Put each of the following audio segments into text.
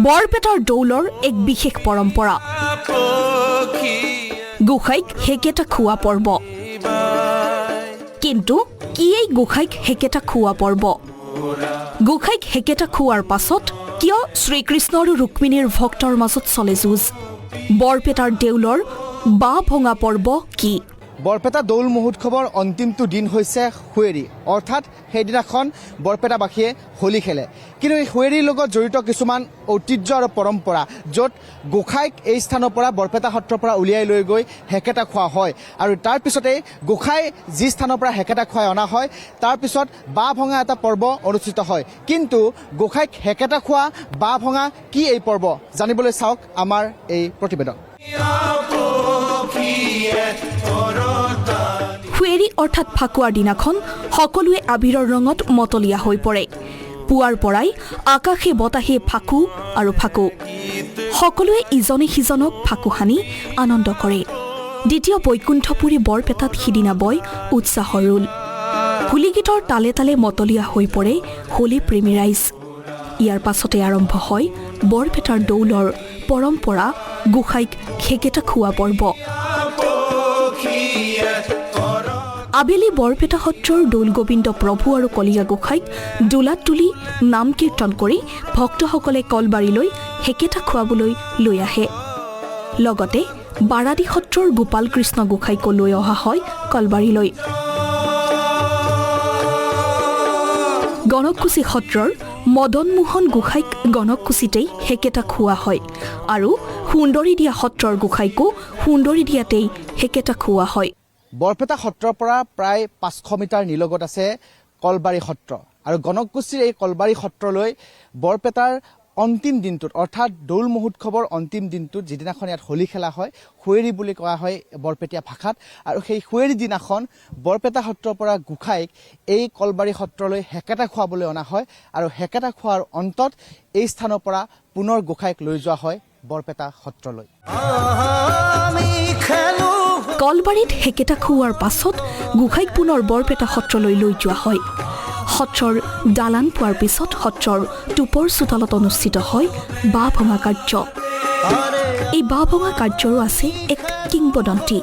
বৰপেটাৰ দৌলৰ এক বিশেষ পৰম্পৰা গোসাইক হেকেটা খোৱা পৰ্ব। কিন্তু কি এই গোসাইক হেকেটা খোৱা পৰ্ব? গোসাইক হেকেটা খোৱাৰ পাছত কিয় শ্ৰীকৃষ্ণ আৰু ৰুক্মিণীৰ ভক্তৰ মাজত চলে যুঁজ? বৰপেটাৰ দেউলৰ বাঁহ ভঙা পৰ্ব কি? বৰপেটা দৌল মহোৎসৱৰ অন্তিমটো দিন হৈছে হুঁৱেৰী, অৰ্থাৎ সেইদিনাখন বৰপেটাবাসীয়ে হোলী খেলে। কিন্তু এই হুঁৱেৰীৰ লগত জড়িত কিছুমান ঐতিহ্য আৰু পৰম্পৰা, য'ত গোসাইক এই স্থানৰ পৰা বৰপেটা সত্ৰৰ পৰা উলিয়াই লৈ গৈ হেকেটা খোৱা হয়। আৰু তাৰ পিছতেই গোসাই যি স্থানৰ পৰা হেকেটা খুৱাই অনা হয়, তাৰ পিছত বাঁহ ভঙা এটা পৰ্ব অনুষ্ঠিত হয়। কিন্তু গোসাইক হেকেটা খোৱা, বাঁহ ভঙা কি এই পৰ্ব? জানিবলৈ চাওক আমাৰ এই প্ৰতিবেদন। হুঁৱেৰী অৰ্থাৎ ফাকুৱাৰ দিনাখন সকলোৱে আবিৰৰ ৰঙত মতলীয়া হৈ পৰে। পুৱাৰ পৰাই আকাশে বতাহে ফাকু আৰু ফাকু। সকলোৱে ইজনে সিজনক ফাকু সানি আনন্দ কৰে। দ্বিতীয় বৈকুণ্ঠপুৰী বৰপেটাত সিদিনা বয় উৎসাহৰ ৰোল। হোলী গীতৰ তালে তালে মতলীয়া হৈ পৰে হোলী প্ৰেমী ৰাইজ। ইয়াৰ পাছতে আৰম্ভ হয় বৰপেটাৰ দৌলৰ পৰম্পৰা গোসাইক হেকেটা খোৱা পৰ্ব। আবেলি বৰপেটা সত্ৰৰ দৌল গোবিন্দ প্ৰভু আৰু কলীয়া গোসাইক দোলাত তুলি নাম কীৰ্তন কৰি ভক্তসকলে কলবাৰীলৈ হেকেটা খুৱাবলৈ লৈ আহে। লগতে বাৰাদি সত্ৰৰ গোপাল কৃষ্ণ গোসাইকো লৈ অহা হয় কলবাৰীলৈ। গণককুছি সত্ৰৰ মদন মোহন গোসাইক গণককুছিতেই হেকেটা খোৱা হয় আৰু সুন্দৰী দিয়া সত্ৰৰ গোসাইকো সুন্দৰী দিয়াতেই হেকেটা খোৱা হয়। বৰপেটা সত্ৰৰ পৰা প্ৰায় 500 মিটাৰ নিলগত আছে কলবাৰী সত্ৰ। আৰু গণককুছিৰ এই কলবাৰী সত্ৰলৈ বৰপেটাৰ অন্তিম দিনটোত, অৰ্থাৎ দৌল মহোৎসৱৰ অন্তিম দিনটোত, যিদিনাখন ইয়াত হোলী খেলা হয়, হুঁৱেৰী বুলি কোৱা হয় বৰপেটীয়া ভাষাত। আৰু সেই হুঁৱেৰী দিনাখন বৰপেটা সত্ৰৰ পৰা গোসাইক এই কলবাৰী সত্ৰলৈ হেকেটা খুৱাবলৈ অনা হয়। আৰু হেকেটা খোৱাৰ অন্তত এই স্থানৰ পৰা পুনৰ গোসাইক লৈ যোৱা হয় বৰপেটা সত্ৰলৈ। কলবাৰীত হেকেটা খুওৱাৰ পাছত গোসাইক পুনৰ বৰপেটা সত্ৰলৈ লৈ যোৱা হয়। সত্ৰৰ দালান পোৱাৰ পিছত সত্ৰৰ টুপৰ চোতালত অনুষ্ঠিত হয় বাঁহ ভঙা কাৰ্য। এই বাঁহ ভঙা কাৰ্যৰো আছে এক কিংবদন্তি।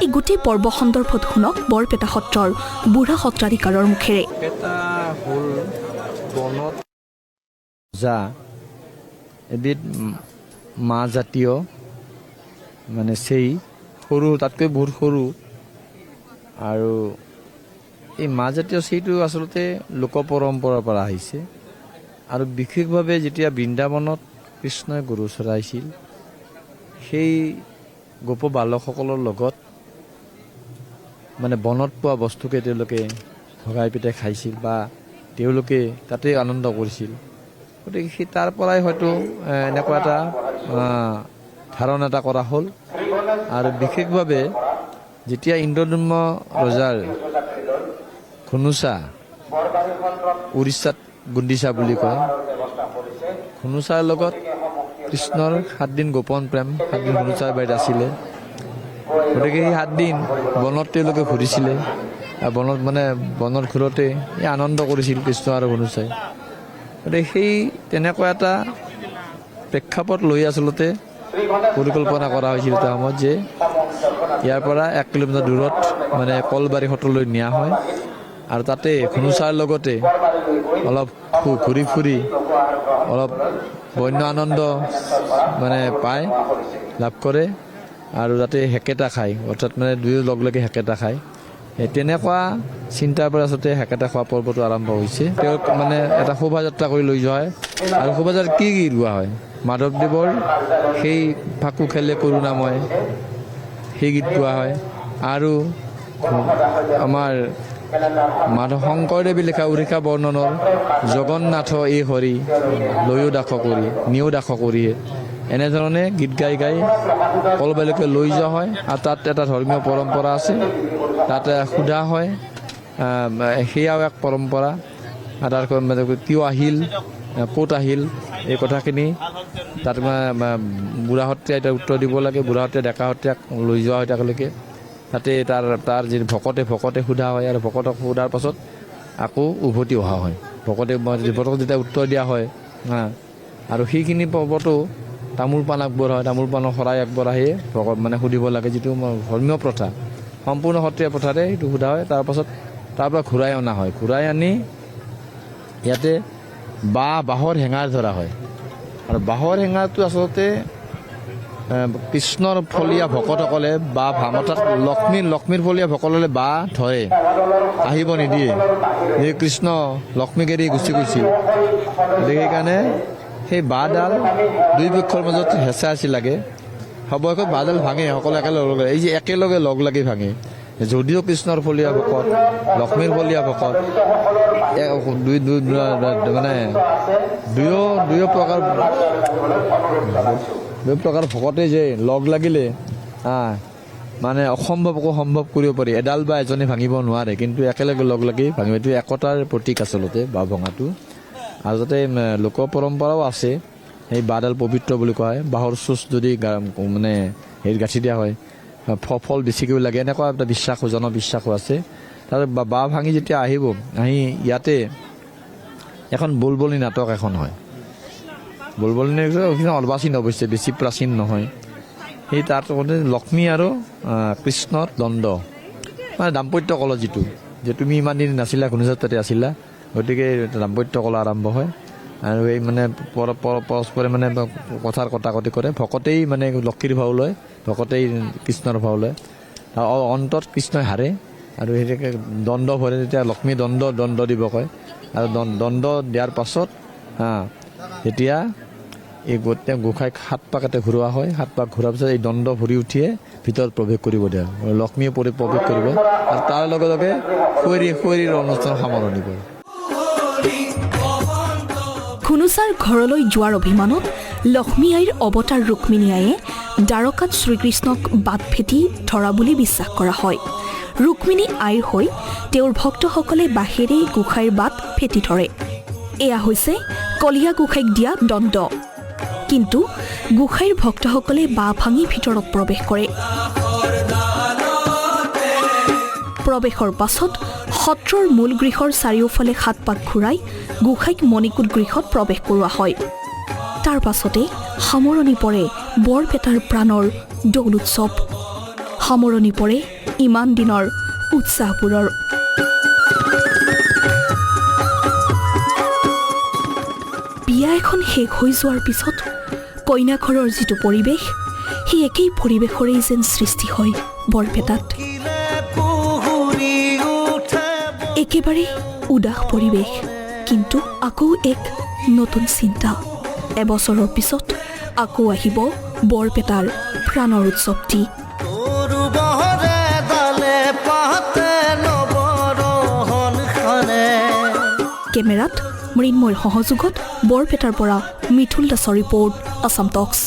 এই গোটেই পৰ্ব সন্দৰ্ভত শুনক বৰপেটা সত্ৰৰ বুঢ়া সত্ৰাধিকাৰৰ মুখেৰে। এবিধ মাহ জাতীয়, মানে চেই সৰু, তাতকৈ বহুত সৰু। আৰু এই মাহজাতীয় চেইটো আচলতে লোক পৰম্পৰাৰ পৰা আহিছে। আৰু বিশেষভাৱে যেতিয়া বৃন্দাবনত কৃষ্ণই গৰু চৰাইছিল, সেই গোপ বালকসকলৰ লগত মানে বনত পোৱা বস্তুকে তেওঁলোকে ভগাই পিটাই খাইছিল বা তেওঁলোকে তাতে আনন্দ কৰিছিল। গতিকে সেই তাৰ পৰাই হয়তো এনেকুৱা এটা ধাৰণা এটা কৰা হ'ল। আৰু বিশেষভাৱে যেতিয়া ইন্দ্ৰদুম্ন ৰজাৰ ঘুনুচা, উৰিষ্যাত গুণ্ডিচা বুলি কয়, ঘুনুচাৰ লগত কৃষ্ণৰ 7 দিন গোপন প্ৰেম, 7 দিন ঘুনুচাৰ বাৰীত আছিলে। গতিকে সেই 7 দিন বনত তেওঁলোকে ঘূৰিছিলে। বনত মানে বনত ঘূৰোতে এই আনন্দ কৰিছিল কৃষ্ণ আৰু ঘুনুচাই। গতিকে সেই তেনেকুৱা এটা প্ৰেক্ষাপট লৈ আচলতে পৰিকল্পনা কৰা হৈছিল এটা সময়ত যে ইয়াৰ পৰা 1 কিলোমিটাৰ দূৰত মানে কলবাৰী সত্ৰলৈ নিয়া হয়। আৰু তাতে ঘুনুচাৰ লগতে অলপ ঘূৰি ফুৰি অলপ বন্য আনন্দ মানে পায়, লাভ কৰে। আৰু তাতে হেকেটা খায়, অৰ্থাৎ মানে দুয়ো লগ লাগি হেকেটা খায়। তেনেকুৱা চিন্তাৰ পৰা আচলতে হেকেটা খোৱা পৰ্বটো আৰম্ভ হৈছে। তেওঁক মানে এটা শোভাযাত্ৰা কৰি লৈ যোৱা হয়। আৰু শোভাযাত্ৰাত কি কি লোৱা হয়? মাধৱদেৱৰ সেই ফাকু খেলে কৰোণাময়, সেই গীত গোৱা হয়। আৰু আমাৰ শংকৰদেৱে লিখা উৰিষা বৰ্ণনৰ জগন্নাথ এই হৰি লৈও দাস কৰি নিও দাস কৰি, এনেধৰণে গীত গাই গাই কলবাৰীলৈকে লৈ যোৱা হয়। আৰু তাত এটা ধৰ্মীয় পৰম্পৰা আছে, তাতে সোধা হয়, সেয়াও এক পৰম্পৰা। তাৰ কিয় আহিল, ক'ত আহিল, এই কথাখিনি তাত বুঢ়া সত্ৰীয়া এতিয়া উত্তৰ দিব লাগে। বুঢ়া সত্ৰীয়া ডেকা সত্ৰীয়াক লৈ যোৱা হয় তালৈকে। তাতে তাৰ যি ভকতে সোধা হয়। আৰু ভকতক সোধাৰ পাছত আকৌ উভতি অহা হয়। ভকতক যেতিয়া উত্তৰ দিয়া হয়, আৰু সেইখিনি পৰ্বতো তামোল পাণ আগবঢ়া হয়, তামোল পাণৰ শৰাই আগবঢ়া আহি ভকত মানে সুধিব লাগে, যিটো ধৰ্মীয় প্ৰথা সম্পূৰ্ণ সত্ৰীয়া প্ৰথাৰে সেইটো সোধা হয়। তাৰপাছত তাৰ পৰা ঘূৰাই অনা হয়, ঘূৰাই আনি ইয়াতে বাঁহৰ হেঙাৰ ধৰা হয়। আৰু বাঁহৰ হেঙাৰটো আচলতে কৃষ্ণৰ ফলীয়া ভকতসকলে বা ভামতাত লক্ষ্মীৰ ফলীয়া ভকতসকলে বাঁহ ধৰে, আহিব নিদিয়ে, এই কৃষ্ণ লক্ষ্মীক এৰি গুচি গৈছিল। গতিকে সেইকাৰণে সেই বাঁহডাল দুই পক্ষৰ মাজত হেঁচা হেঁচি লাগে, সবশেষত বাঁহডাল ভাঙে, সকলো একেলগে এই যে একেলগে লগ লাগি ভাঙে। যদিও কৃষ্ণৰ ফলীয়া ভকত, লক্ষ্মীৰ ফলীয়া ভকত, মানে দুয়ো প্ৰকাৰ ভকতে যে লগ লাগিলে মানে অসম্ভৱকো সম্ভৱ কৰিব পাৰি। এডাল বা এজনে ভাঙিব নোৱাৰে, কিন্তু একেলগে লগ লাগি ভাঙিব। এইটো একতাৰ প্ৰতীক আচলতে বাঁহ ভঙাটো। আৰু যাতে লোক পৰম্পৰাও আছে, সেই বাঁহডাল পবিত্ৰ বুলি কোৱা হয়। বাঁহৰ চুচ যদি মানে হেৰিত গাঁঠি দিয়া হয়, ফল বেছিকৈ লাগে, এনেকুৱা এটা বিশ্বাসো, জনবিশ্বাসো আছে। তাৰপিছত বাঁহ ভাঙি যেতিয়া আহিব, আহি ইয়াতে এখন বুলবুলি নাটক এখন হয়। বুলবুলি অৰ্বাচীন অৱশ্যে, বেছি প্ৰাচীন নহয়। সেই তাত লক্ষ্মী আৰু কৃষ্ণৰ দ্বন্দ্ব, মানে দাম্পত্য কলা যিটো, যে তুমি ইমান দিন নাছিলা, ঘূৰ্ণিঝড় তাতে আছিলা, গতিকে দাম্পত্য কলা আৰম্ভ হয়। আৰু এই মানে পৰস্পৰে মানে কথাৰ কটাকটি কৰে। ভকতেই মানে লক্ষ্মীৰ ভাও লয়, ভকতেই কৃষ্ণৰ ভাও লয়। অন্তত কৃষ্ণই হাৰে, আৰু সেইটোকে দণ্ড ভৰে, তেতিয়া লক্ষ্মী দণ্ড দিব কয়। আৰু দণ্ড দিয়াৰ পাছত তেতিয়া এই গোসাঁইক 7 পাক এটা ঘূৰোৱা হয়। 7 পাক ঘূৰাৰ পিছত এই দণ্ড ভৰি উঠিয়ে ভিতৰত প্ৰৱেশ কৰিব দিয়ে, লক্ষ্মীয়ে প্ৰৱেশ কৰিব। আৰু তাৰ লগে লগে খুৱৰীৰ অনুষ্ঠান সামৰণি কৰে। ঘুনুচাৰ ঘৰলৈ যোৱাৰ অভিমানত লক্ষ্মী আইৰ অৱতাৰ ৰুক্মিণী আয়ে দ্বাৰকাত শ্ৰীকৃষ্ণক বাট ভেটি ধৰা বুলি বিশ্বাস কৰা হয়। ৰুক্মিণী আইৰ হৈ তেওঁৰ ভক্তসকলে বাঁহেৰে গোসাঁইৰ বাট ভেটি ধৰে। এয়া হৈছে কলীয়া গোসাঁইক দিয়া দণ্ড। কিন্তু গোসাঁইৰ ভক্তসকলে বাঁহ ভাঙি ভিতৰত প্ৰৱেশ কৰে। প্ৰৱেশৰ পাছত সত্ৰৰ মূল গৃহৰ চাৰিওফালে 7 পাক ঘূৰাই গোসাঁইক মণিকূট গৃহত প্ৰৱেশ কৰোৱা হয়। তাৰ পাছতে সামৰণি পৰে বৰপেটাৰ প্ৰাণৰ দৌল উৎসৱ। সামৰণি পৰে ইমান দিনৰ উৎসাহবোৰৰ। বিয়া এখন শেষ হৈ যোৱাৰ পিছত কইনাঘৰৰ যিটো পৰিৱেশ, সেই একেই পৰিৱেশৰেই যেন সৃষ্টি হয় বৰপেটাত। একেবাৰে উদাস পৰিৱেশ, কিন্তু আকৌ এক নতুন চিন্তা। এবছৰৰ পিছত আকৌ আহিব বৰপেটাৰ প্ৰাণৰ উৎসৱটি। কেমেৰাত মৃন্ময়ৰ সহযোগত বৰপেটাৰ পৰা মিথুল দাসৰ ৰিপৰ্ট, আছাম টক্স।